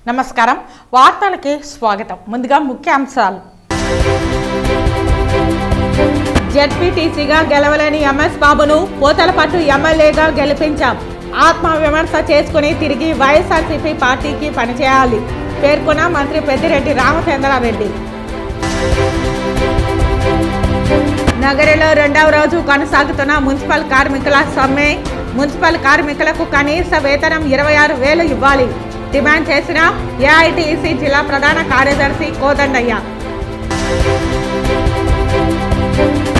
నమస్కారం వార్తలకి స్వాగతం ముందుగా ముఖ్యాంశాలు జెడ్పీటీసీగా గెలవలేని ఎంఎస్ బాబును పోతలపట్టు ఎమ్మెల్యేగా గెలిపించాం ఆత్మవిమర్శ చేసుకుని తిరిగి వైఎస్ఆర్సీపీ పార్టీకి పనిచేయాలి పేర్కొన్న మంత్రి పెద్దిరెడ్డి రామచంద్రారెడ్డి నగరంలో రెండవ రోజు కొనసాగుతున్న మున్సిపల్ కార్మికుల సమ్మె మున్సిపల్ కార్మికులకు కనీస వేతనం 26,000 ఇవ్వాలి డిమాండ్ చేసిన ఏఐటీసీ జిల్లా ప్రధాన కార్యదర్శి కోదండయ్య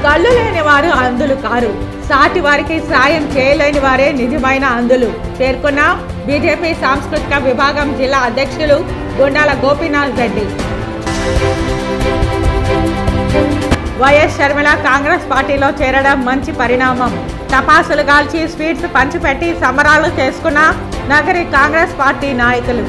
కళ్ళు లేని వారు అంధులు కారు సాటి వారికి సాయం చేయలేని వారే నిజమైన అంధులు పేర్కొన్న బీజేపీ సాంస్కృతిక విభాగం జిల్లా అధ్యక్షులు గుండాల గోపీనాథ్ రెడ్డి వైఎస్ షర్మిల కాంగ్రెస్ పార్టీలో చేరడం మంచి పరిణామం టపాసులు కాల్చి స్వీట్స్ పంచిపెట్టి సంబరాలు చేసుకున్న నగరి కాంగ్రెస్ పార్టీ నాయకులు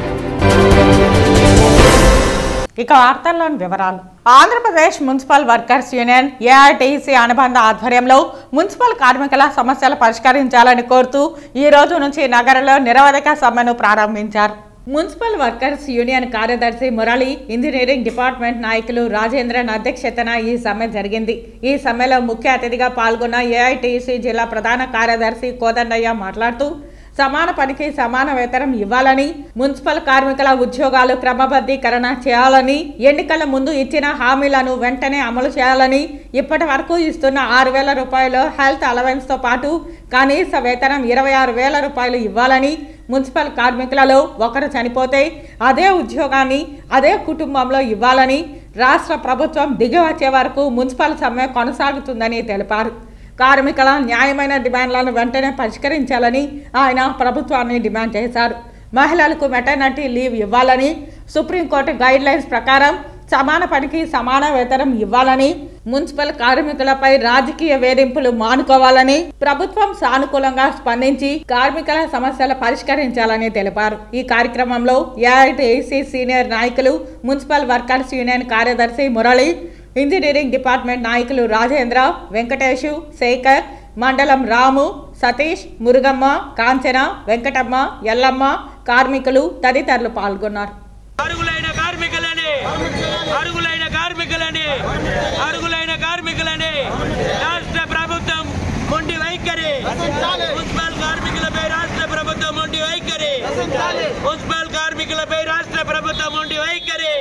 ఇక వార్తల్లోని వివరాలు Andhra Pradesh municipal workers union AITC అనుబంధ ఆధ్వర్యంలో మున్సిపల్ కార్మికుల సమస్యలు పరిష్కరించాలని కోరుతూ ఈ రోజు నుంచి నగరంలో నిరవధిక సమ్మెను ప్రారంభించారు మున్సిపల్ వర్కర్స్ యూనియన్ కార్యదర్శి మురళి ఇంజనీరింగ్ డిపార్ట్మెంట్ నాయకులు రాజేంద్రన్ అధ్యక్షతన ఈ సమ్మె జరిగింది ఈ సమ్మెలో ముఖ్య అతిథిగా పాల్గొన్న ఏఐటీసీ జిల్లా ప్రధాన కార్యదర్శి కోదండయ్య మాట్లాడుతూ సమాన పనికి సమాన వేతనం ఇవ్వాలని మున్సిపల్ కార్మికుల ఉద్యోగాలు క్రమబద్ధీకరణ చేయాలని ఎన్నికల ముందు ఇచ్చిన హామీలను వెంటనే అమలు చేయాలని ఇప్పటి వరకు ఇస్తున్న 6,000 రూపాయలు హెల్త్ అలవెన్స్తో పాటు కనీస వేతనం 26,000 రూపాయలు ఇవ్వాలని మున్సిపల్ కార్మికులలో ఒకరు చనిపోతే అదే ఉద్యోగాన్ని అదే కుటుంబంలో ఇవ్వాలని రాష్ట్ర ప్రభుత్వం దిగి వచ్చే వరకు మున్సిపల్ సమ్మె కొనసాగుతుందని తెలిపారు కార్మికుల న్యాయమైన డిమాండ్లను వెంటనే పరిష్కరించాలని ఆయన ప్రభుత్వాన్ని డిమాండ్ చేశారు మహిళలకు మెటర్నిటీ లీవ్ ఇవ్వాలని సుప్రీంకోర్టు గైడ్లైన్స్ ప్రకారం సమాన పనికి సమాన వేతనం ఇవ్వాలని మున్సిపల్ కార్మికులపై రాజకీయ వేధింపులు మానుకోవాలని ప్రభుత్వం సానుకూలంగా స్పందించి కార్మికుల సమస్యలు పరిష్కరించాలని తెలిపారు ఈ కార్యక్రమంలో ఏఐటీసీ సీనియర్ నాయకులు మున్సిపల్ వర్కర్స్ యూనియన్ కార్యదర్శి మురళి ఇంజనీరింగ్ డిపార్ట్మెంట్ నాయకులు రాజేంద్ర వెంకటేషు శేఖర్ మండలం రాము సతీష్ మురుగమ్మ కాంచన వెంకటమ్మ ఎల్లమ్మ కార్మికులు తదితరులు పాల్గొన్నారు అరుగులైన కార్మికులని రాష్ట్ర ప్రభుత్వం మొండి వైఖరి మున్సిపల్ కార్మికులపై రాష్ట్ర ప్రభుత్వం మొండి వైఖరి మున్సిపల్ కార్మికులపై రాష్ట్ర ప్రభుత్వం మొండి వైఖరి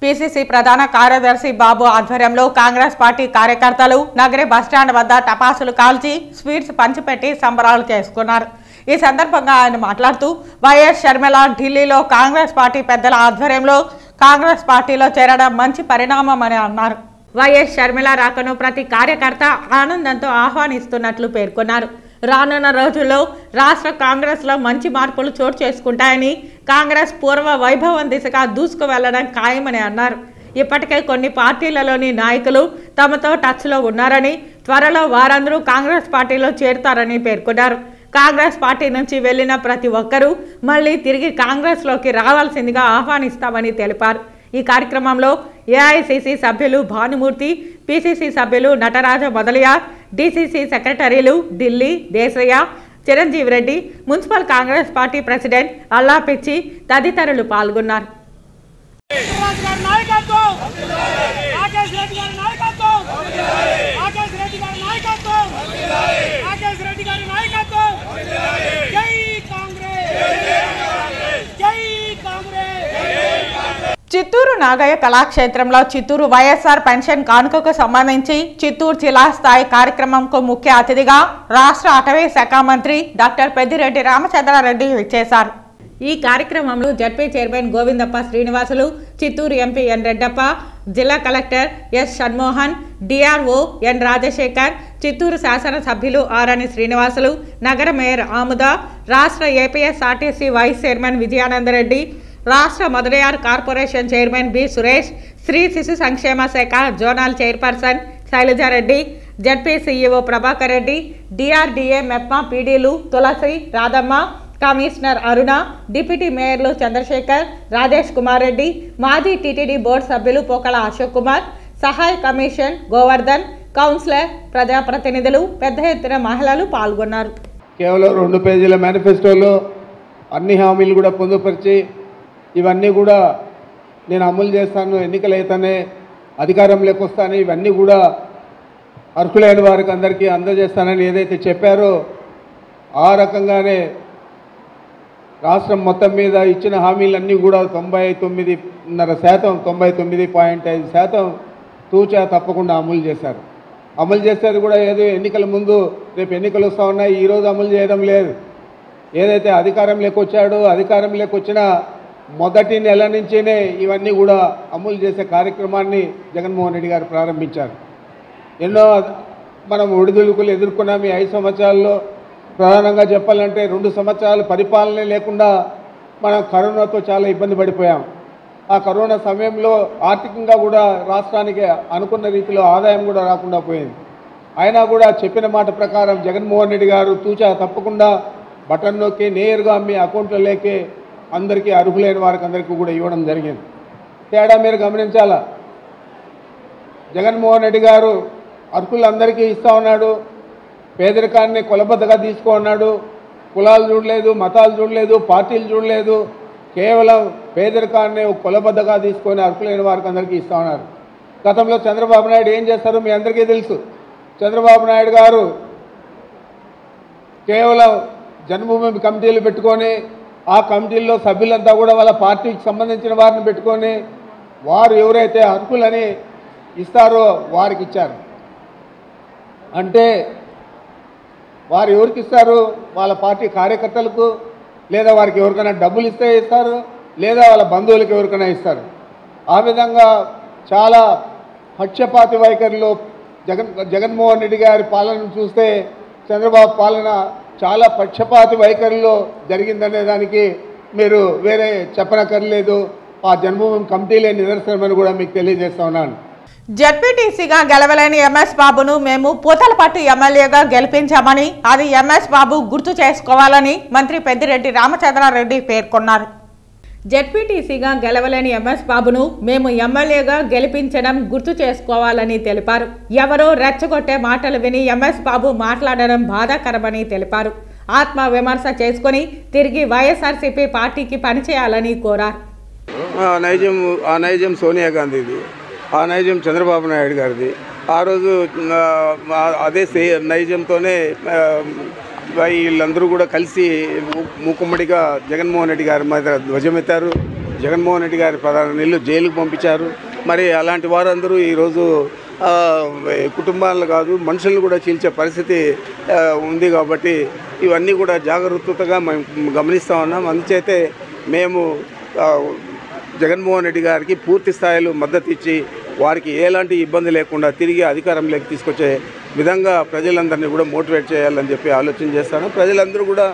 పిసిసి ప్రధాన కార్యదర్శి బాబు ఆధ్వర్యంలో కాంగ్రెస్ పార్టీ కార్యకర్తలు నగరి బస్టాండ్ వద్ద టపాసులు కాల్చి స్వీట్స్ పంచిపెట్టి సంబరాలు చేసుకున్నారు ఈ సందర్భంగా ఆయన మాట్లాడుతూ వైఎస్ షర్మిల ఢిల్లీలో కాంగ్రెస్ పార్టీ పెద్దల ఆధ్వర్యంలో కాంగ్రెస్ పార్టీలో చేరడం మంచి పరిణామం అని అన్నారు వైఎస్ షర్మిల రాకను ప్రతి కార్యకర్త ఆనందంతో ఆహ్వానిస్తున్నట్లు పేర్కొన్నారు రానున్న రోజుల్లో రాష్ట్ర కాంగ్రెస్లో మంచి మార్పులు చోటు చేసుకుంటాయని కాంగ్రెస్ పూర్వ వైభవం దిశగా దూసుకు వెళ్లడం ఖాయమని అన్నారు ఇప్పటికే కొన్ని పార్టీలలోని నాయకులు తమతో టచ్లో ఉన్నారని త్వరలో వారందరూ కాంగ్రెస్ పార్టీలో చేరుతారని పేర్కొన్నారు కాంగ్రెస్ పార్టీ నుంచి వెళ్లిన ప్రతి ఒక్కరూ మళ్లీ తిరిగి కాంగ్రెస్లోకి రావాల్సిందిగా ఆహ్వానిస్తామని తెలిపారు ఈ కార్యక్రమంలో ఏఐసిసి సభ్యులు భానుమూర్తి పిసిసి సభ్యులు నటరాజ మొదలయార్ డిసిసి సెక్రటరీలు Delhi Desaiah Chiranjeevi Reddy municipal Congress party president Alla Pichi తదితరులు పాల్గొన్నారు చిత్తూరు నాగయ్య కళాక్షేత్రంలో చిత్తూరు వైఎస్ఆర్ పెన్షన్ కానుకకు సంబంధించి చిత్తూరు జిల్లా స్థాయి కార్యక్రమంకు ముఖ్య అతిథిగా రాష్ట్ర అటవీ శాఖ మంత్రి డాక్టర్ పెద్దిరెడ్డి రామచంద్రారెడ్డి విచ్చేశారు ఈ కార్యక్రమంలో ZP chairman Govindappa Srinivasulu Chittoor MP N Reddappa జిల్లా collector S Shanmohan DRO N Rajasekhar Chittoor శాసనసభ్యులు ఆరణి శ్రీనివాసులు నగర మేయర్ ఆముద రాష్ట్ర ఏపీఎస్ఆర్టీసీ వైస్ చైర్మన్ విజయానందరెడ్డి రాష్ట్ర Mudaliar corporation chairman B Suresh స్త్రీ శిశు సంక్షేమ శాఖ zonal chairperson Sailaja Reddy ZP CEO Prabhakar Reddy DRDA MEPMA పీడీలు తులసి రాధమ్మ కమిషనర్ అరుణ డిప్యూటీ మేయర్లు చంద్రశేఖర్ రాజేష్ కుమార్ రెడ్డి మాజీ టీటీడీ బోర్డు సభ్యులు పోకల అశోక్ కుమార్ సహాయ కమిషన్ గోవర్ధన్ కౌన్సిలర్ ప్రజాప్రతినిధులు పెద్ద ఎత్తున మహిళలు పాల్గొన్నారు. కేవలం 2 పేజీల మేనిఫెస్టోలో అన్ని హామీలు కూడా పొందుపరిచి ఇవన్నీ కూడా నేను అమలు చేస్తాను, ఎన్నికలైతేనే అధికారంలోకి వస్తాను, ఇవన్నీ కూడా అర్హులైన వారికి అందరికీ అందజేస్తానని ఏదైతే చెప్పారో ఆ రకంగానే రాష్ట్రం మొత్తం మీద ఇచ్చిన హామీలన్నీ కూడా 99.5%, 99.5% తూచా తప్పకుండా అమలు చేశారు. అమలు చేసేది కూడా ఏదో ఎన్నికల ముందు రేపు ఎన్నికలు వస్తూ ఉన్నాయి, ఈరోజు అమలు చేయడం లేదు. ఏదైతే అధికారంలోకి వచ్చాడో అధికారంలోకి వచ్చిన మొదటి నెల నుంచేనే ఇవన్నీ కూడా అమలు చేసే కార్యక్రమాన్ని జగన్మోహన్ రెడ్డి గారు ప్రారంభించారు. ఎన్నో మనం ఒడిదుడుకులు ఎదుర్కొన్నాం ఈ 5 సంవత్సరాల్లో. ప్రధానంగా చెప్పాలంటే 2 సంవత్సరాలు పరిపాలన లేకుండా మనం కరోనాతో చాలా ఇబ్బంది పడిపోయాం. ఆ కరోనా సమయంలో ఆర్థికంగా కూడా రాష్ట్రానికి అనుకున్న రీతిలో ఆదాయం కూడా రాకుండా పోయింది. అయినా కూడా చెప్పిన మాట ప్రకారం జగన్మోహన్ రెడ్డి గారు తూచా తప్పకుండా బటన్ నొక్కి నేరుగా మీ అకౌంట్లోకి అందరికీ అర్హులైన వారికి అందరికీ కూడా ఇవ్వడం జరిగింది. తేడా మీరు గమనించాలా, జగన్మోహన్ రెడ్డి గారు అర్హులందరికీ ఇస్తూ ఉన్నాడు, పేదరికాన్ని కొలబద్దగా తీసుకున్నాడు. కులాలు చూడలేదు, మతాలు చూడలేదు, పార్టీలు చూడలేదు, కేవలం పేదరికాన్ని కొలబద్దగా తీసుకొని అర్హులైన వారికి అందరికీ ఇస్తూ ఉన్నారు. గతంలో చంద్రబాబు నాయుడు ఏం చేస్తారో మీ అందరికీ తెలుసు. చంద్రబాబు నాయుడు గారు కేవలం జన్మభూమి కమిటీలు పెట్టుకొని ఆ కమిటీల్లో సభ్యులంతా కూడా వాళ్ళ పార్టీకి సంబంధించిన వారిని పెట్టుకొని వారు ఎవరైతే అర్హులని ఇస్తారో వారికి ఇచ్చారు. అంటే వారు ఎవరికి ఇస్తారు? వాళ్ళ పార్టీ కార్యకర్తలకు, లేదా వారికి ఎవరికైనా డబ్బులు ఇస్తే ఇస్తారు, లేదా వాళ్ళ బంధువులకు ఎవరికైనా ఇస్తారు. ఆ విధంగా చాలా పక్షపాతి వైఖరిలో జగన్మోహన్ రెడ్డి గారి పాలనను చూస్తే చంద్రబాబు పాలన చాలా పక్షపాతి వైఖరిలో జరిగిందనే దానికి మీరు వేరే చెప్పనక్కర్లేదు. ఆ జన్మభూమి కమిటీలే నిదర్శనమని కూడా మీకు తెలియజేస్తా ఉన్నాను. జడ్పీటీసీగా గెలవలేని ఎంఎస్ బాబును మేము పూతలపట్టు ఎమ్మెల్యేగా గెలిపించామని, అది ఎంఎస్ బాబు గుర్తు చేసుకోవాలని మంత్రి పెద్దిరెడ్డి రామచంద్రారెడ్డి పేర్కొన్నారు. జడ్పీటీసీగా గెలవలేని ఎంఎస్ బాబును మేము ఎమ్మెల్యేగా గెలిపించడం గుర్తు చేసుకోవాలని తెలిపారు. ఎవరో రెచ్చగొట్టే మాటలు విని ఎంఎస్ బాబు మాట్లాడడం బాధాకరమని తెలిపారు. ఆత్మ విమర్శ చేసుకుని తిరిగి వైఎస్ఆర్సీపీ పార్టీకి పనిచేయాలని కోరారు. ఆ నైజం సోనియా గాంధీది, ఆ నైజం చంద్రబాబు నాయుడు గారిది. ఆ రోజు అదే నైజంతోనే వీళ్ళందరూ కూడా కలిసి మూకుమ్మడిగా జగన్మోహన్ రెడ్డి గారి మీద ధ్వజమెత్తారు. జగన్మోహన్ రెడ్డి గారి 14 నెలలు జైలుకు పంపించారు. మరి అలాంటి వారందరూ ఈరోజు కుటుంబాలను కాదు మనుషులను కూడా చీల్చే పరిస్థితి ఉంది. కాబట్టి ఇవన్నీ కూడా జాగ్రత్తగా మేము గమనిస్తూ ఉన్నాం. అందుచేతే మేము జగన్మోహన్ రెడ్డి గారికి పూర్తి స్థాయిలో మద్దతు ఇచ్చి వారికి ఎలాంటి ఇబ్బంది లేకుండా తిరిగి అధికారంలోకి తీసుకొచ్చే విధంగా ప్రజలందరినీ కూడా మోటివేట్ చేయాలని చెప్పి ఆలోచన చేస్తాను. ప్రజలందరూ కూడా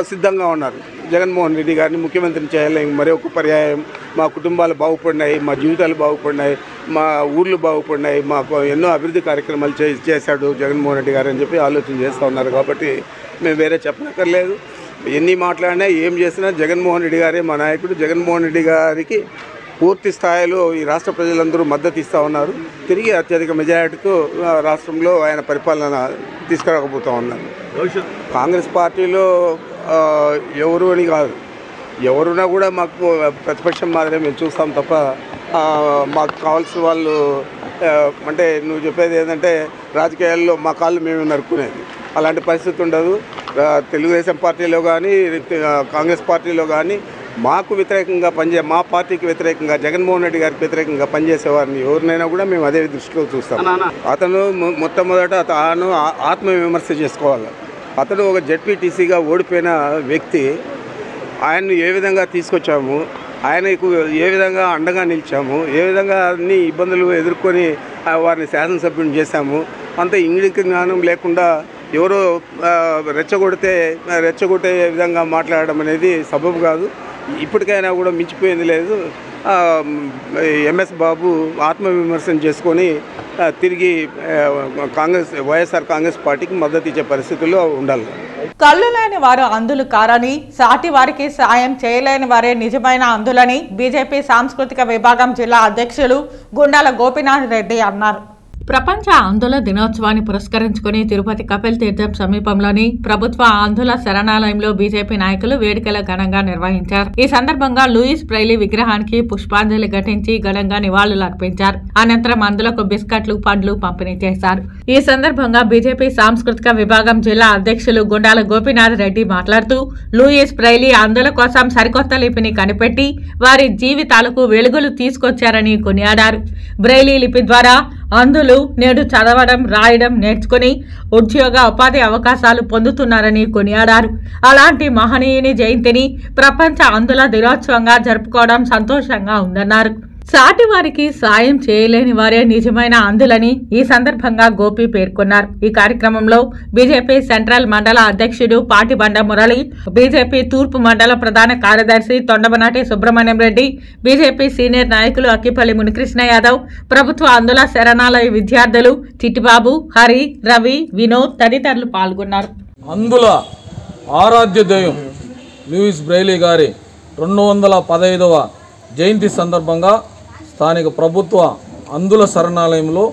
సిద్ధంగా ఉన్నారు. జగన్మోహన్ రెడ్డి గారిని ముఖ్యమంత్రిని చేయాలని మరి ఒక పర్యాయం మా కుటుంబాలు బాగుపడినాయి, మా జీవితాలు బాగుపడినాయి, మా ఊర్లు బాగుపడినాయి, మాకు ఎన్నో అభివృద్ధి కార్యక్రమాలు చేశాడు జగన్మోహన్ రెడ్డి గారు అని చెప్పి ఆలోచన చేస్తూ ఉన్నారు. కాబట్టి మేము వేరే చెప్పనక్కర్లేదు. ఎన్ని మాట్లాడినా ఏం చేసినా జగన్మోహన్ రెడ్డి గారే మా నాయకుడు. జగన్మోహన్ రెడ్డి గారికి పూర్తి స్థాయిలో ఈ రాష్ట్ర ప్రజలందరూ మద్దతు ఇస్తూ ఉన్నారు. తిరిగి అత్యధిక మెజారిటీతో రాష్ట్రంలో ఆయన పరిపాలన తీసుకురాకపోతూ ఉన్నారు. కాంగ్రెస్ పార్టీలో ఎవరు అని కాదు, ఎవరున్నా కూడా మాకు ప్రతిపక్షం మాదిరే మేము చూస్తాం తప్ప మాకు కావాల్సిన వాళ్ళు అంటే నువ్వు చెప్పేది ఏంటంటే రాజకీయాల్లో మా కాళ్ళు మేము నరుక్కునేది అలాంటి పరిస్థితి ఉండదు. తెలుగుదేశం పార్టీలో కానీ కాంగ్రెస్ పార్టీలో కానీ మాకు వ్యతిరేకంగా మా పార్టీకి వ్యతిరేకంగా జగన్మోహన్ రెడ్డి గారికి వ్యతిరేకంగా పనిచేసేవారిని ఎవరినైనా కూడా మేము అదే దృష్టిలో చూస్తాం. అతను మొట్టమొదట తాను ఆత్మవిమర్శ చేసుకోవాలి. అతను ఒక జడ్పీటీసీగా ఓడిపోయిన వ్యక్తి. ఆయన్ను ఏ విధంగా తీసుకొచ్చాము, ఆయనకు ఏ విధంగా అండగా నిలిచాము, ఏ విధంగా అన్ని ఇబ్బందులు ఎదుర్కొని వారిని శాసనసభ్యుని చేశాము. అంత ఇంగిలిక జ్ఞానం లేకుండా ఎవరో రెచ్చగొట్టే విధంగా మాట్లాడడం అనేది సబబు కాదు. ఇప్పటికైనా కూడా మించిపోయింది లేదు. ఎంఎస్ బాబు ఆత్మవిమర్శన చేసుకొని తిరిగి వైఎస్ఆర్ కాంగ్రెస్ పార్టీకి మద్దతు ఇచ్చే పరిస్థితుల్లో ఉండాలి. కళ్ళు లేని వారు అందులు కారని, సాటి వారికి సాయం చేయలేని వారే నిజమైన అందులని బీజేపీ సాంస్కృతిక విభాగం జిల్లా అధ్యక్షులు గుండాల గోపీనాథ్ రెడ్డి అన్నారు. ప్రపంచ ఆందోళన దినోత్సవాన్ని పురస్కరించుకుని తిరుపతి కపిల్ తీర్థం సమీపంలోని ప్రభుత్వ ఆందోళన శరణాలయంలో బీజేపీ నాయకులు వేడుకలు ఘనంగా నిర్వహించారు. ఈ సందర్భంగా లూయిస్ బ్రెయిలీ విగ్రహానికి పుష్పాంజలి ఘటించి ఘనంగా నివాళులు అర్పించారు. అనంతరం అందులకు బిస్కెట్లు, పండ్లు పంపిణీ చేశారు. ఈ సందర్భంగా బీజేపీ సాంస్కృతిక విభాగం జిల్లా అధ్యక్షులు గుండాల గోపీనాథ్ రెడ్డి మాట్లాడుతూ లూయిస్ బ్రెయిలీ ఆందోళన కోసం సరికొత్త లిపిని కనిపెట్టి వారి జీవితాలకు వెలుగులు తీసుకొచ్చారని కొనియాడారు. బ్రెయిలీ లిపి ద్వారా అంధులు నేడు చదవడం, రాయడం నేర్చుకుని ఉద్యోగ ఉపాధి అవకాశాలు పొందుతున్నారని కొనియాడారు. అలాంటి మహనీయుని జయంతిని ప్రపంచ అంధుల దినోత్సవంగా జరుపుకోవడం సంతోషంగా ఉందన్నారు. సాటి వారికి సాయం చేయలేని వారే నిజమైన అంధులని ఈ సందర్భంగా గోపి పేర్కొన్నారు. ఈ కార్యక్రమంలో బీజేపీ సెంట్రల్ మండల అధ్యక్షుడు పాటిబండ మురళి, బీజేపీ తూర్పు మండల ప్రధాన కార్యదర్శి తొండమనాటి సుబ్రహ్మణ్యం రెడ్డి, బీజేపీ సీనియర్ నాయకులు అక్కిపల్లి మునికృష్ణ యాదవ్, ప్రభుత్వ అంధుల శరణాలయ విద్యార్థులు చిట్టిబాబు, హరి, రవి, వినోద్ తదితరులు పాల్గొన్నారు. అంధుల ఆరాధ్య దైవం లూయిస్ బ్రెయిలీ గారి 215వ జయంతి సందర్భంగా స్థానిక ప్రభుత్వ అంధుల శరణాలయంలో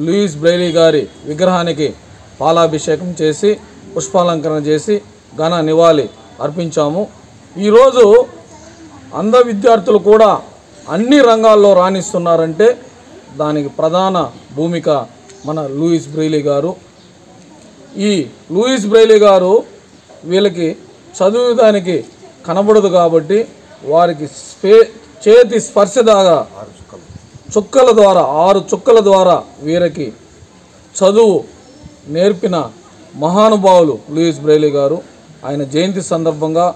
లూయిస్ బ్రెయిలీ గారి విగ్రహానికి పాలాభిషేకం చేసి పుష్పాలంకరణ చేసి ఘన నివాళి అర్పించాము. ఈరోజు అంధ విద్యార్థులు కూడా అన్ని రంగాల్లో రాణిస్తున్నారంటే దానికి ప్రధాన భూమిక మన లూయిస్ బ్రెయిలీ గారు. ఈ లూయిస్ బ్రెయిలీ గారు వీళ్ళకి చదువుదానికి కనబడదు కాబట్టి వారికి చేతి స్పర్శ దాగా చుక్కల ద్వారా 6 చుక్కల ద్వారా వీరికి చదువు నేర్పిన మహానుభావులు లూయిస్ బ్రెయిలీ గారు. ఆయన జయంతి సందర్భంగా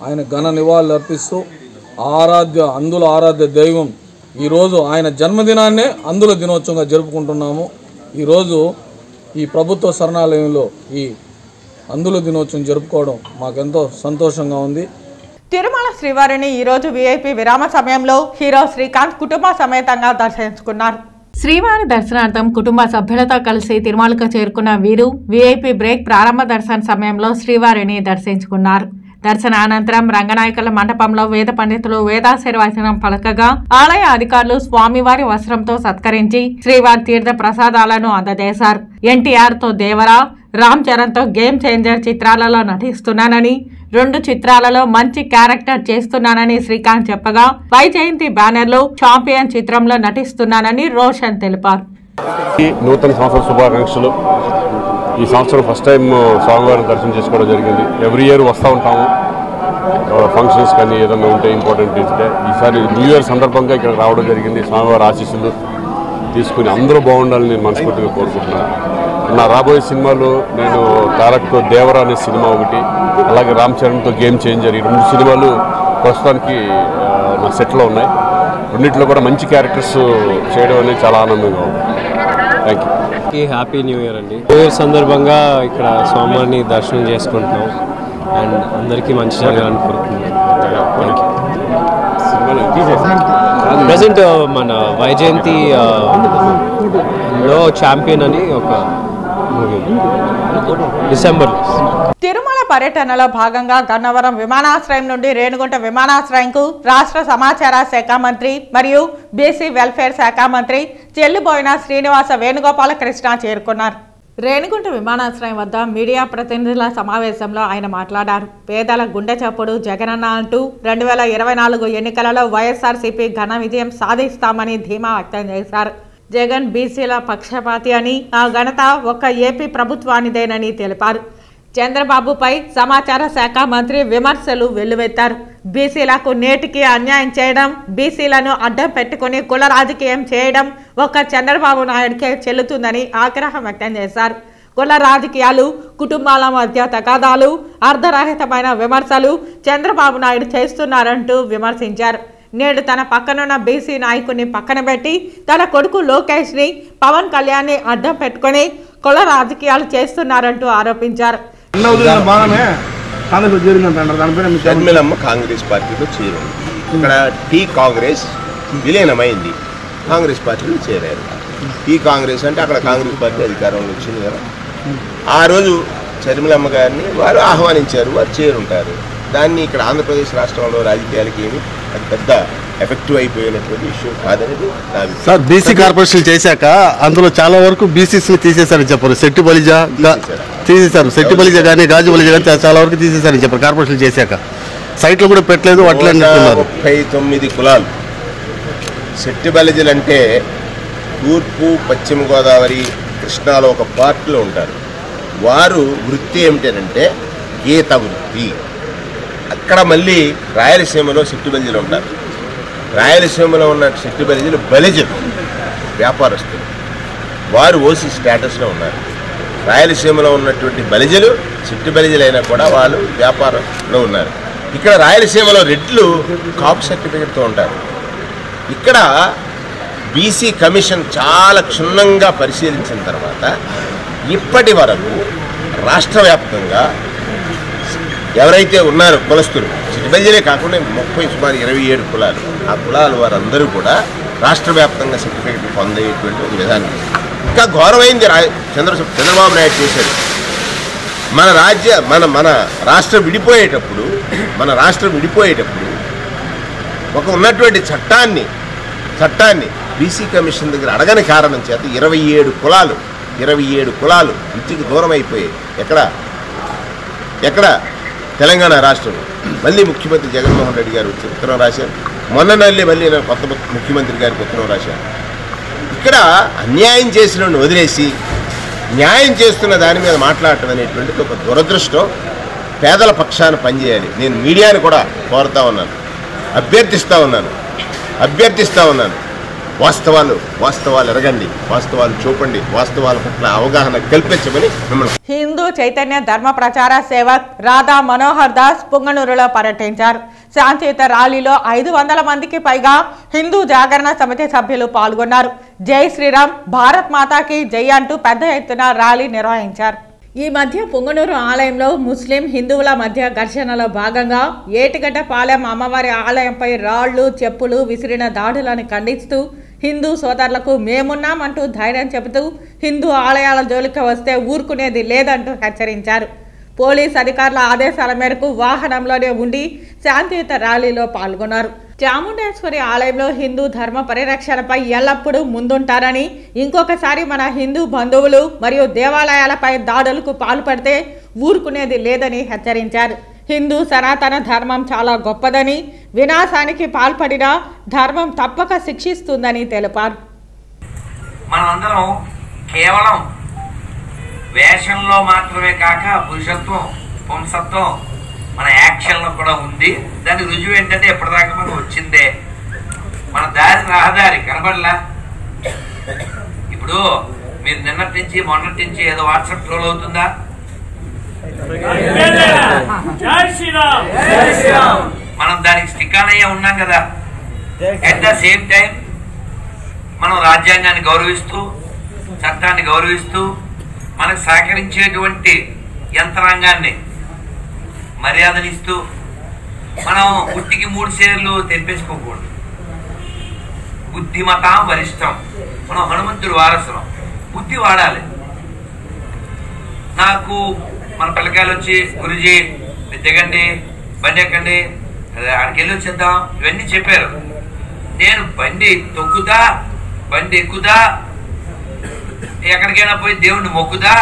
ఆయన ఘన నివాళులు అర్పిస్తూ అంధుల ఆరాధ్య దైవం ఈరోజు ఆయన జన్మదినాన్నే అంధుల దినోత్సవంగా జరుపుకుంటున్నాము. ఈరోజు ఈ ప్రభుత్వ శరణాలయంలో ఈ అంధుల దినోత్సవం జరుపుకోవడం మాకెంతో సంతోషంగా ఉంది. తిరుమల శ్రీవారిని ఈరోజు వీఐపీ విరామ సమయంలో హీరో శ్రీకాంత్ కుటుంబ సమేతంగా దర్శించుకున్నారు. శ్రీవారి దర్శనార్థం కుటుంబ సభ్యులతో కలిసి తిరుమలకు చేరుకున్న వీరు వీఐపీ బ్రేక్ ప్రారంభ దర్శన సమయంలో శ్రీవారిని దర్శించుకున్నారు. దర్శన అనంతరం రంగనాయకుల మండపంలో వేద పండితులు వేదాశీర్వచనం పలకగా ఆలయ అధికారులు స్వామివారి వస్త్రంతో సత్కరించి శ్రీవారి తీర్థ ప్రసాదాలను అందజేశారు. ఎన్టీఆర్ తో దేవరా, రామ్ చరణ్ తో గేమ్ చేంజర్ చిత్రాలలో నటిస్తున్నానని, 2 చిత్రాలలో మంచి క్యారెక్టర్ చేస్తున్నానని శ్రీకాంత్ చెప్పగా, వైజయంతి బ్యానర్ లో ఛాంపియన్ చిత్రంలో నటిస్తున్నానని రోషన్ తెలిపారు. నూతన సంవత్సర శుభాకాంక్షలు. ఈ సంవత్సరం ఫస్ట్ టైం స్వామివారిని దర్శనం చేసుకోవడం జరిగింది. ఎవ్రీ ఇయర్ వస్తూ ఉంటాము ఫంక్షన్స్ కానీ ఏదైనా ఉంటే ఇంపార్టెంట్ ఇస్తే. ఈసారి న్యూ ఇయర్ సందర్భంగా ఇక్కడ రావడం జరిగింది. స్వామివారి ఆశీస్సులు తీసుకుని అందరూ బాగుండాలని నేను మనస్ఫూర్తిగా కోరుకుంటున్నాను. నా రాబోయే సినిమాలు నేను తారక్తో దేవరా అనే సినిమా ఒకటి, అలాగే రామ్ చరణ్తో గేమ్ చేంజర్, ఈ 2 సినిమాలు ప్రస్తుతానికి నా సెట్లో ఉన్నాయి. రెండింటిలో కూడా మంచి క్యారెక్టర్స్ చేయడం అనేది చాలా ఆనందంగా ఉంది. Thank you. Happy new year అండి. న్యూ ఇయర్ సందర్భంగా ఇక్కడ స్వామివారిని దర్శనం చేసుకుంటున్నాం అండ్ అందరికీ మంచి జరగాలని కోరుకుంటున్నాం. ప్రజెంట్ మన వైజయంతి లో ఛాంపియన్ అని ఒక మూవీ డిసెంబర్లో. తిరుమల పర్యటనలో భాగంగా గన్నవరం విమానాశ్రయం నుండి రేణిగుంట విమానాశ్రయంకు రాష్ట్ర సమాచార శాఖ మంత్రి మరియు బీసీ వెల్ఫేర్ శాఖ మంత్రి చెల్లుబోయిన శ్రీనివాస వేణుగోపాలకృష్ణ చేరుకున్నారు. రేణిగుంట విమానాశ్రయం వద్ద మీడియా ప్రతినిధుల సమావేశంలో ఆయన మాట్లాడారు. పేదల గుండె చప్పుడు జగనన్న అంటూ 2024 ఎన్నికలలో వైఎస్ఆర్సీపీ ఘన విజయం సాధిస్తామని ధీమా వ్యక్తం చేశారు. జగన్ బీసీల పక్షపాతి అని, ఆ ఘనత ఒక్క ఏపీ ప్రభుత్వానిదేనని తెలిపారు. చంద్రబాబుపై సమాచార శాఖ మంత్రి విమర్శలు వెల్లువెత్తారు. బీసీలకు నేటికి అన్యాయం చేయడం, బీసీలను అడ్డం పెట్టుకుని కుల రాజకీయం చేయడం ఒక్క చంద్రబాబు నాయుడికే చెల్లుతుందని ఆగ్రహం వ్యక్తం చేశారు. కుల రాజకీయాలు, కుటుంబాల మధ్య తగాదాలు, అర్ధరహితమైన విమర్శలు చంద్రబాబు నాయుడు చేస్తున్నారంటూ విమర్శించారు. నేడు తన పక్కనున్న బీసీ నాయకుడిని పక్కన పెట్టి తన కొడుకు లోకేష్ ని, పవన్ కళ్యాణ్ ని అడ్డం పెట్టుకుని కుల రాజకీయాలు చేస్తున్నారంటూ ఆరోపించారు. కాంగ్రెస్ పార్టీలో చేరారు. ఇక్కడ టీ కాంగ్రెస్ విలీనమైంది, కాంగ్రెస్ పార్టీలో చేరారు. టీ కాంగ్రెస్ అంటే అక్కడ కాంగ్రెస్ పార్టీ అధికారంలో వచ్చింది కదా. ఆ రోజు షర్మిలమ్మ గారిని వారు ఆహ్వానించారు, వారు చేరుంటారు. దాన్ని ఇక్కడ ఆంధ్రప్రదేశ్ రాష్ట్రంలో రాజకీయాలకి ఏమి అది పెద్ద ఎఫెక్టివ్ అయిపోయినటువంటి ఇష్యూ కాదనేది నా అభిప్రాయం. సార్ బీసీ కార్పొరేషన్ చేశాక అందులో చాలా వరకు బీసీసీ తీసేశారని చెప్పారు. శెట్టి బలిజా తీసేశారు, శెట్టి బలిజా కానీ గాజు బలిజా కానీ చాలా వరకు తీసేశారని చెప్పారు కార్పొరేషన్ చేశాక. సైట్లు కూడా పెట్టలేదు. 39 కులాలు. శెట్టి బలిజలు అంటే తూర్పు పశ్చిమ గోదావరి కృష్ణాలో ఒక పార్టీలో ఉంటారు. వారు వృత్తి ఏమిటంటే గీత వృత్తి. అక్కడ మళ్ళీ రాయలసీమలో శెట్టి బలిజలు ఉంటారు. రాయలసీమలో ఉన్న శెట్టి బలిజలు బలిజలు వ్యాపారస్తులు, వారు ఓసీ స్టేటస్లో ఉన్నారు. రాయలసీమలో ఉన్నటువంటి బలిజలు శెట్టి బలిజలైనా కూడా వాళ్ళు వ్యాపారంలో ఉన్నారు. ఇక్కడ రాయలసీమలో రెడ్లు కాపు సర్టిఫికెట్తో ఉంటారు. ఇక్కడ బీసీ కమిషన్ చాలా క్షుణ్ణంగా పరిశీలించిన తర్వాత ఇప్పటి వరకు రాష్ట్ర వ్యాప్తంగా ఎవరైతే ఉన్నారో కులస్తులు శెట్టి బలిజలే కాకుండా సుమారు 27 కులాలు, ఆ కులాల వారందరూ కూడా రాష్ట్ర వ్యాప్తంగా సర్టిఫికెట్ పొందేటువంటి ఒక విధానం. ఇంకా ఘోరమైంది చంద్రబాబు నాయుడు చేశాడు. మన రాష్ట్రం విడిపోయేటప్పుడు ఒక ఉన్నటువంటి చట్టాన్ని బీసీ కమిషన్ దగ్గర అడగని కారణం చేత 27 కులాలు ఇంటికి దూరం అయిపోయాయి. ఎక్కడ తెలంగాణ రాష్ట్రం. మళ్ళీ ముఖ్యమంత్రి జగన్మోహన్ రెడ్డి గారు వచ్చి ఉత్తరం రాశారు. మళ్ళీ నేను కొత్త ముఖ్యమంత్రి గారికి ఉత్తరం రాశాను. ఇక్కడ అన్యాయం చేసిన వదిలేసి న్యాయం చేస్తున్న దాని మీద మాట్లాడటం అనేటువంటిది ఒక దురదృష్టం. పేదల పక్షాన పనిచేయాలి. నేను మీడియాని కూడా కోరుతా ఉన్నాను, అభ్యర్థిస్తూ ఉన్నాను. వాస్తవాలు ఎరగండి, వాస్తవాలు చూపండి, వాస్తవాల పట్ల అవగాహన కల్పించమని మిమ్మల్ని. హిందూ చైతన్య ధర్మ ప్రచార సేవక్ రాధా మనోహర్ దాస్ పుంగనూరులో పర్యటించారు. శాంతియుత ర్యాలీలో 500 మందికి పైగా హిందూ జాగరణ సమితి సభ్యులు పాల్గొన్నారు. జై శ్రీరామ్, భారత్ మాతాకి జై అంటూ పెద్ద ఎత్తున ర్యాలీ నిర్వహించారు. ఈ మధ్య పుంగనూరు ఆలయంలో ముస్లిం హిందువుల మధ్య ఘర్షణలో భాగంగా ఏటిగడ్డపాలెం అమ్మవారి ఆలయంపై రాళ్లు చెప్పులు విసిరిన దాడులను ఖండిస్తూ హిందూ సోదరులకు మేమున్నామంటూ ధైర్యం చెబుతూ హిందూ ఆలయాల జోలికి వస్తే ఊరుకునేది లేదంటూ హెచ్చరించారు. పోలీస్ అధికారుల ఆదేశాల మేరకు వాహనంలోనే ఉండి శాంతియుత ర్యాలీలో పాల్గొన్నారు. చాముండేశ్వరి ఆలయంలో హిందూ ధర్మ పరిరక్షణపై ఎల్లప్పుడూ ముందుంటారని, ఇంకొకసారి మన హిందూ బంధువులు మరియు దేవాలయాలపై దాడులకు పాల్పడితే ఊరుకునేది లేదని హెచ్చరించారు. హిందూ సనాతన ధర్మం చాలా గొప్పదని, వినాశానికి పాల్పడిన ధర్మం తప్పక శిక్షిస్తుందని తెలిపారు. మనమందరం కేవలం వేషంలో మాత్రమే కాక పురుషత్వం, పుంసత్వం మన యాక్షన్లో కూడా ఉంది. దాని రుజువు ఏంటంటే ఎప్పటిదాకా మనం వచ్చిందే మన రహదారి కనబడలా. ఇప్పుడు మీరు నిన్నటి నుంచి మొన్నటి నుంచి ఏదో వాట్సాప్ ట్రోల్ అవుతుందా? మనం దానికి స్టిక్ ఆన్ అయ్యే ఉన్నాం కదా. అట్ ద సేమ్ టైం మనం రాజ్యాంగాన్ని గౌరవిస్తూ, చట్టాన్ని గౌరవిస్తూ, మనకు సహకరించేటువంటి యంత్రాంగాన్ని మర్యాదనిస్తూ మనం బుద్ధికి 3 షేర్లు తెంపేసుకోకూడదు. బుద్ధిమతాం వరిష్టం. మనం హనుమంతుడు వారసులం. బుద్ధి వాడాలి. నాకు మన పిల్లకాయలు వచ్చి గురుజీ దిగండి, బండి ఎక్కండి, ఆడికి వెళ్ళి వచ్చేద్దాం ఇవన్నీ చెప్పారు. నేను బండి తొక్కుదా, బండి ఎక్కుదా, ఎక్కడికైనా పోయి దేవుణ్ణి మొక్కుదా,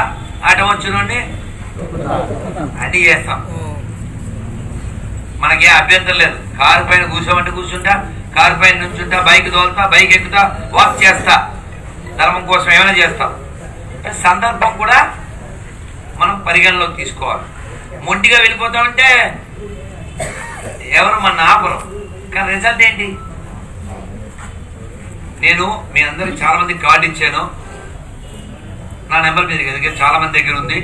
ఆట వచ్చునండి అన్ని చేస్తాం. మనకే అభ్యంతరం లేదు. కారు పైన కూర్చోమంటే కూర్చుంటా, కారు పైన నుంచుంటా, బైక్ తోలుతా, బైక్ ఎక్కుతా, వాక్ చేస్తా, ధర్మం కోసం ఏమైనా చేస్తాం. సందర్భం కూడా మనం పరిగణలోకి తీసుకోవాలి. మొండిగా వెళ్ళిపోతామంటే ఎవరు మన ఆపరు. కానీ రిజల్ట్ ఏంటి? నేను మీ అందరికి చాలా మంది కార్డు ఇచ్చాను. నా నెంబర్ మీ దగ్గర చాలా మంది దగ్గర ఉంది.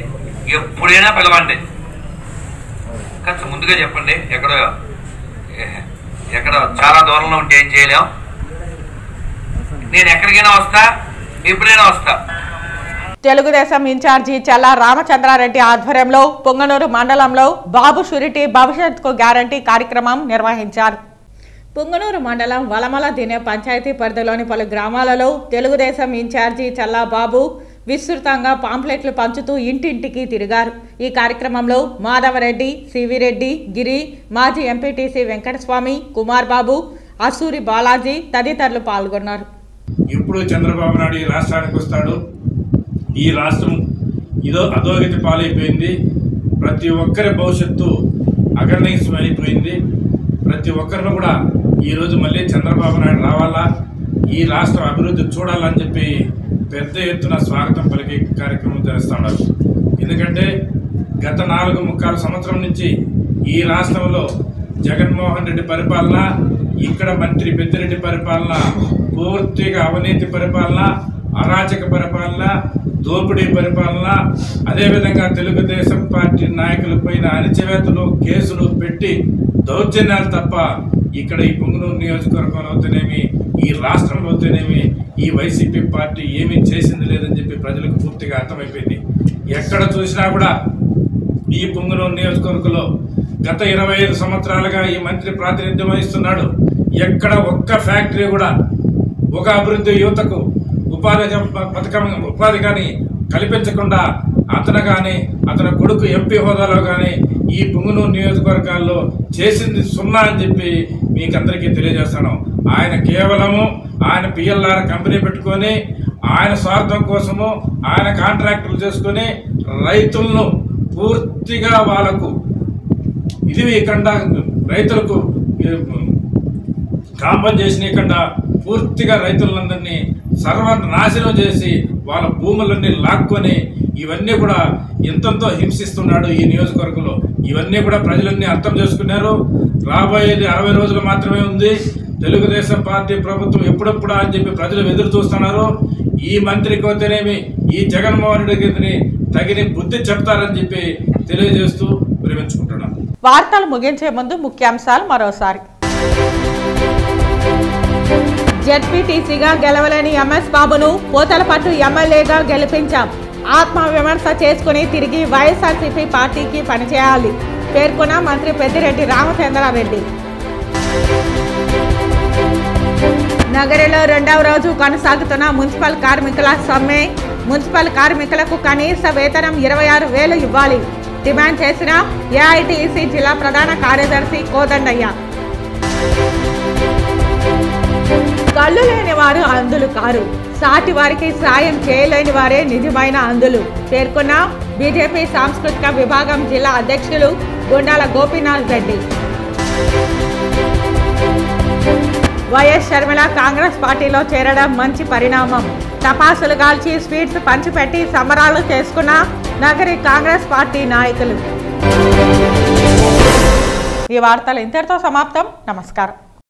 ఎప్పుడైనా పిలవండి. కాస్త ముందుగా చెప్పండి. ఎక్కడ చాలా దూరంలో ఉంటే ఏం చేయలేం. నేను ఎక్కడికైనా వస్తా, ఎప్పుడైనా వస్తా. తెలుగుదేశం ఇన్ఛార్జి చల్లా రామచంద్రారెడ్డి ఆధ్వర్యంలో పొంగనూరు మండలంలో బాబు షూరిటీ భవిష్యత్తుకు గ్యారంటీ కార్యక్రమం నిర్వహించారు. పొంగనూరు మండలం వలమల దినే పంచాయతీ పరిధిలోని పలు గ్రామాలలో తెలుగుదేశం ఇన్ఛార్జి చల్లా బాబు విస్తృతంగా పాంప్లెట్లు పంచుతూ ఇంటింటికి తిరిగారు. ఈ కార్యక్రమంలో మాధవరెడ్డి, సివిరెడ్డి, గిరి, మాజీ ఎంపీటీసీ వెంకటస్వామి, కుమార్ బాబు, అసూరి బాలాజీ తదితరులు పాల్గొన్నారు. ఇప్పుడు చంద్రబాబు నాయుడు ఈ రాష్ట్రానికి వస్తాడు. ఈ రాష్ట్రం ఇదో అధోగతి పాలైపోయింది. ప్రతి ఒక్కరి భవిష్యత్తు అగర్ణీయమైపోయింది. ప్రతి ఒక్కరిని కూడా ఈరోజు మళ్ళీ చంద్రబాబు నాయుడు రావాలా, ఈ రాష్ట్రం అభివృద్ధి చూడాలని చెప్పి పెద్ద ఎత్తున స్వాగతం పలికే కార్యక్రమం చేస్తున్నారు. ఎందుకంటే గత 4.25 సంవత్సరం నుంచి ఈ రాష్ట్రంలో జగన్మోహన్ రెడ్డి పరిపాలన, ఇక్కడ మంత్రి పెద్దిరెడ్డి పరిపాలన పూర్తిగా అవినీతి పరిపాలన, అరాచక పరిపాలన, దోపిడీ పరిపాలన, అదేవిధంగా తెలుగుదేశం పార్టీ నాయకులపైన అణచివేతలు, కేసులు పెట్టి దౌర్జన్యాలు తప్ప ఇక్కడ ఈ పొంగునూరు నియోజకవర్గంలో అవుతేనేమి, ఈ రాష్ట్రంలో అవుతేనేమి ఈ వైసీపీ పార్టీ ఏమీ చేసింది లేదని చెప్పి ప్రజలకు పూర్తిగా అర్థమైపోయింది. ఎక్కడ చూసినా కూడా ఈ పొంగునూరు నియోజకవర్గంలో గత 25 సంవత్సరాలుగా ఈ మంత్రి ప్రాతినిధ్యం వహిస్తున్నాడు. ఎక్కడ ఒక్క ఫ్యాక్టరీ కూడా, ఒక అభివృద్ధి యువతకు ఉపాధి కానీ కల్పించకుండా అతను కానీ అతని కొడుకు ఎంపీ హోదాలో కానీ ఈ పొంగునూరు నియోజకవర్గాల్లో చేసింది సున్నా అని చెప్పి మీకు అందరికీ తెలియజేస్తాను. ఆయన కేవలము ఆయన పిఎల్ఆర్ కంపెనీ పెట్టుకొని ఆయన స్వార్థం కోసము ఆయన కాంట్రాక్టులు చేసుకొని రైతులను పూర్తిగా వాళ్ళకు ఇది ఇవ్వకుండా, రైతులకు కాంపన్సేషన్ ఇవ్వకుండా పూర్తిగా రైతులందరినీ సర్వనాశనం చేసి వాళ్ళ భూములన్నీ లాక్కొని ఇవన్నీ కూడా ఎంతో హింసిస్తున్నాడు ఈ నియోజకవర్గంలో. ఇవన్నీ కూడా ప్రజలన్నీ అర్థం చేసుకున్నారు. రాబోయేది 60 రోజులు మాత్రమే ఉంది. తెలుగుదేశం పార్టీ ప్రభుత్వం ఎప్పుడెప్పుడా అని చెప్పి ప్రజలు ఎదురు చూస్తున్నారు. ఈ మంత్రికి అయితేనేమి ఈ జగన్మోహన్ రెడ్డికి తగిన బుద్ధి చెప్తారని చెప్పి తెలియజేస్తూ విరమించుకుంటున్నాను. వార్తలు ముగించే ముందు ముఖ్యాంశాలు మరోసారి. జెడ్పీటీసీగా గెలవలేని ఎంఎస్ బాబును పోతలపట్టు ఎమ్మెల్యేగా గెలిపించాం. ఆత్మవిమర్శ చేసుకుని తిరిగి వైఎస్ఆర్సీపీ పార్టీకి పనిచేయాలి పేర్కొన్న మంత్రి పెద్దిరెడ్డి రామచంద్రారెడ్డి. నగరంలో 2వ రోజు కొనసాగుతున్న మున్సిపల్ కార్మికుల సమ్మె. మున్సిపల్ కార్మికులకు కనీస వేతనం 26,000 ఇవ్వాలి డిమాండ్ చేసిన ఏఐటీసీ జిల్లా ప్రధాన కార్యదర్శి కోదండయ్య. కళ్ళు లేని వారు అంధులు కారు, సాటి వారికి సాయం చేయలేని వారే నిజమైన అంధులు పేర్కొన్న బీజేపీ సాంస్కృతిక విభాగం జిల్లా అధ్యక్షులు గుండాల గోపీనాథ్ రెడ్డి. వైఎస్ షర్మిల కాంగ్రెస్ పార్టీలో చేరడం మంచి పరిణామం. టపాసులు కాల్చి స్వీట్స్ పంచిపెట్టి సంబరాలు చేసుకున్న నగరి కాంగ్రెస్ పార్టీ నాయకులు. ఈ వార్తలు ఇంతటితో సమాప్తం. నమస్కారం.